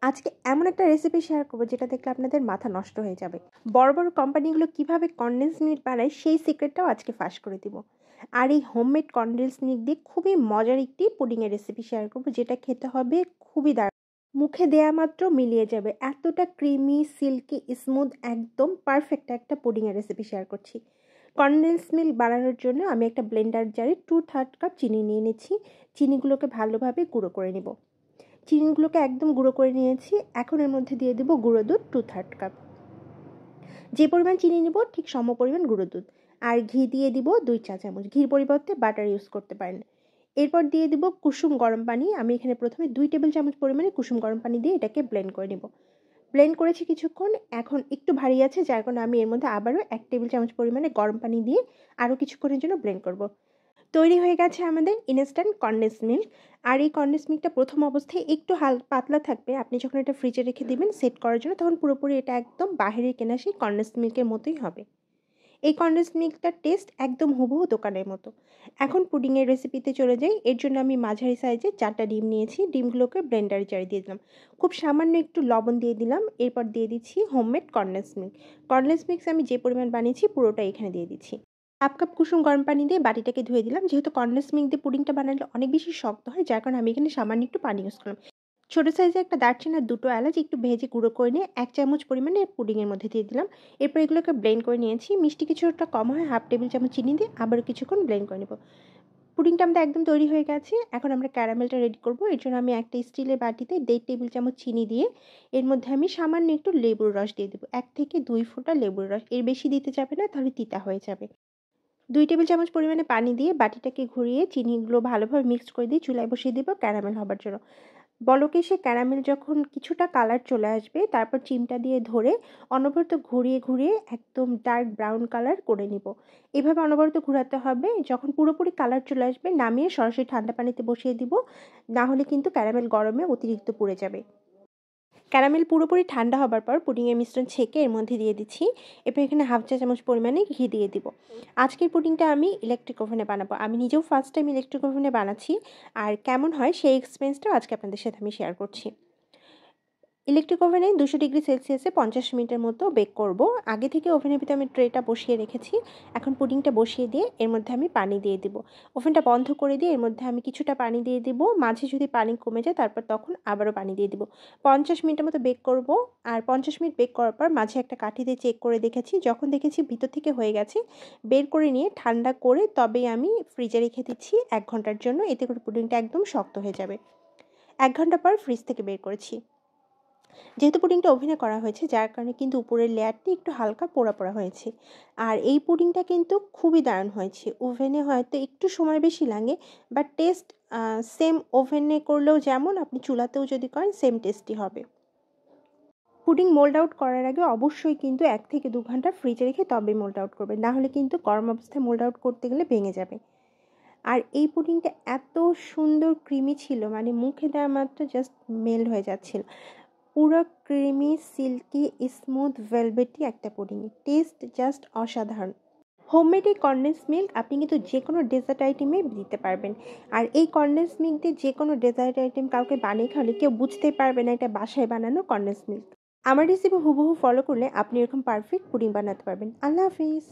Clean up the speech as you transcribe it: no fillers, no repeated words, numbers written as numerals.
আজকে এমন একটা রেসিপি শেয়ার করবো যেটা দেখলে আপনাদের মাথা নষ্ট হয়ে যাবে। বড় বড় কোম্পানিগুলো কিভাবে কনডেন্স মিল্ক বানায় সেই সিক্রেটটাও আজকে ফাঁস করে দিব। আর এই হোমমেড কনডেন্স মিল্ক দিয়ে খুবই মজার একটি পুডিংয়ের রেসিপি শেয়ার করবো, যেটা খেতে হবে খুবই দারুণ। মুখে দেয়া মাত্র মিলিয়ে যাবে, এতটা ক্রিমি সিল্কি স্মুথ, একদম পারফেক্ট একটা পুডিংয়ের রেসিপি শেয়ার করছি। কনডেন্স মিল্ক বানানোর জন্য আমি একটা ব্লেন্ডার জারে 2/3 কাপ চিনি নিয়ে নিচ্ছি। চিনিগুলোকে ভালোভাবে গুঁড়ো করে নেব। চিনিগুলোকে একদম গুঁড়ো করে নিয়েছি। এখন এর মধ্যে দিয়ে দেবো গুঁড়ো দুধ 2/3 কাপ। যে পরিমাণ চিনি নেব ঠিক সম পরিমাণ গুঁড়ো দুধ। আর ঘি দিয়ে দিব 2 চা চামচ। ঘির পরিবর্তে বাটার ইউজ করতে পারেন। এরপর দিয়ে দিব কুসুম গরম পানি। আমি এখানে প্রথমে 2 টেবিল চামচ পরিমাণে কুসুম গরম পানি দিয়ে এটাকে ব্লেন্ড করে নেব। ব্লেন্ড করেছি কিছুক্ষণ, এখন একটু ভারী আছে, যার কারণে আমি এর মধ্যে আবারও 1 টেবিল চামচ পরিমাণে গরম পানি দিয়ে আরও কিছুক্ষণের জন্য ব্লেন্ড করব। তৈরি হয়ে গেছে আমাদের ইনস্ট্যান্ট কনডেন্স মিল্ক। আর এই কনডেন্স মিল্কটা প্রথম অবস্থায় একটু পাতলা থাকবে। আপনি যখন এটা ফ্রিজে রেখে দিবেন সেট করার জন্য, তখন পুরোপুরি এটা একদম বাইরে কেনা সেই কনডেন্স মিল্কের মতোই হবে। এই কনডেন্স মিল্কটার টেস্ট একদম হুবহু দোকানের মতো। এখন পুডিংয়ের রেসিপিতে চলে যাই। এর জন্য আমি মাঝারি সাইজে 4টা ডিম নিয়েছি। ডিমগুলোকে ব্লেন্ডারে জারে দিয়ে দিলাম। খুব সামান্য একটু লবণ দিয়ে দিলাম। এরপর দিয়ে দিচ্ছি homemade condensed milk. Condensed milk আমি যে পরিমাণ বানিয়েছি পুরোটা এখানে দিয়ে দিচ্ছি। 1 কাপ কুসুম গরম পানি দিয়ে বাটিটাকে ধুয়ে দিলাম। যেহেতু কনডেন্স মিল্ক দিয়ে পুডিংটা বানালে অনেক বেশি শক্ত হয়, যার কারণে আমি এখানে সামান্য একটু পানি ইউজ করলাম। ছোটো সাইজে একটা দারচিনি আর 2টো এলাচ একটু ভেজে গুঁড়ো করে নিয়ে 1 চামচ পরিমাণে পুডিংয়ের মধ্যে দিয়ে দিলাম। এরপর এগুলোকে ব্লেন্ড করে নিয়েছি। মিষ্টি কিছুটা কম হয়, 1/2 টেবিল চামচ চিনি দিয়ে আবারও কিছুক্ষণ ব্লেন্ড করে নেব। পুডিংটা আমাদের একদম তৈরি হয়ে গেছে। এখন আমরা ক্যারামেলটা রেডি করব। এর জন্য আমি একটা স্টিলের বাটিতে 1.5 টেবিল চামচ চিনি দিয়ে এর মধ্যে আমি সামান্য একটু লেবুর রস দিয়ে দেবো। 1 থেকে 2 ফোঁটা লেবুর রস, এর বেশি দিতে যাবে না, তাহলে তিতা হয়ে যাবে। 2 টেবিল চামচ পরিমাণে পানি দিয়ে বাটিটাকে ঘুরিয়ে চিনিগুলো ভালোভাবে মিক্সড করে দিয়ে চুলায় বসিয়ে দেবো ক্যারামেল হবার জন্য। বলকে সে ক্যারামেল যখন কিছুটা কালার চলে আসবে, তারপর চিমটা দিয়ে ধরে অনবরত ঘুরিয়ে ঘুরিয়ে একদম ডার্ক ব্রাউন কালার করে নিব। এভাবে অনবরত ঘোরাতে হবে। যখন পুরোপুরি কালার চলে আসবে নামিয়ে সরাসরি ঠান্ডা পানিতে বসিয়ে দিব, না হলে কিন্তু ক্যারামেল গরমে অতিরিক্ত পুড়ে যাবে। ক্যারামেল পুরোপুরি ঠান্ডা হবার পর পুডিংয়ের মিশ্রণ ছেঁকে এর মধ্যে দিয়ে দিচ্ছি। এরপর এখানে 1/2 চা চামচ পরিমাণে ঘি দিয়ে দিব। আজকের পুডিংটা আমি ইলেকট্রিক ওভেনে বানাবো। আমি নিজেও ফার্স্ট টাইম ইলেকট্রিক ওভেনে বানাচ্ছি। আর কেমন হয় সেই এক্সপিরিয়েন্সটাও আজকে আপনাদের সাথে আমি শেয়ার করছি। ইলেকট্রিক ওভেনে 200 ডিগ্রি সেলসিয়াসে 50 মিনিটের মতো বেক করব। আগে থেকে ওভেনের ভিতরে আমি ট্রেটা বসিয়ে রেখেছি। এখন পুডিংটা বসিয়ে দিয়ে এর মধ্যে আমি পানি দিয়ে দিব। ওভেনটা বন্ধ করে দিয়ে এর মধ্যে আমি কিছুটা পানি দিয়ে দিব। মাঝে যদি পানি কমে যায় তারপর তখন আবারও পানি দিয়ে দিব। 50 মিনিটের মতো বেক করব। আর 50 মিনিট বেক করার পর মাঝে একটা কাঠি দিয়ে চেক করে দেখেছি। যখন দেখেছি ভিতর থেকে হয়ে গেছে, বের করে নিয়ে ঠান্ডা করে তবেই আমি ফ্রিজে রেখে দিচ্ছি 1 ঘন্টার জন্য। এতে করে পুডিংটা একদম শক্ত হয়ে যাবে। 1 ঘন্টা পর ফ্রিজ থেকে বের করেছি। যেহেতু পুডিংটা ওভেনে করা হয়েছে, যার কারণে কিন্তু উপরের লেয়ারটি একটু হালকা পোড়া পোড়া হয়েছে। আর এই পুডিংটা কিন্তু খুবই দারুণ হয়েছে। ওভেনে হয়তো একটু সময় বেশি লাগে, বাট টেস্ট সেম ওভেনে করলেও যেমন, আপনি চুলাতেও যদি করেন সেম টেস্টি হবে। পুডিং মোল্ড আউট করার আগে অবশ্যই কিন্তু 1 থেকে 2 ঘন্টা ফ্রিজে রেখে তবেই মোল্ড আউট করবেন, না হলে কিন্তু গরম অবস্থায় মোল্ড আউট করতে গেলে ভেঙে যাবে। আর এই পুডিংটা এত সুন্দর ক্রিমি ছিল, মানে মুখে দেওয়া মাত্র জাস্ট মেল্ট হয়ে যাচ্ছিল। পুরো ক্রিমি সিল্কি স্মুথ ভেলভেটি একটা পুডিং, টেস্ট জাস্ট অসাধারণ। হোমমেড এই কনডেন্স মিল্ক আপনি কিন্তু যে কোনো ডেজার্ট আইটেমে দিতে পারবেন। আর এই কনডেন্স মিল্ক দিয়ে যে কোনো ডেজার্ট আইটেম কাউকে বানিয়ে খাওয়ালে কেউ বুঝতেই পারবে না এটা বাসায় বানানো কনডেন্স মিল্ক। আমার রেসিপি হুবহু ফলো করলে আপনি এরকম পারফেক্ট পুডিং বানাতে পারবেন। আল্লাহ হাফিজ।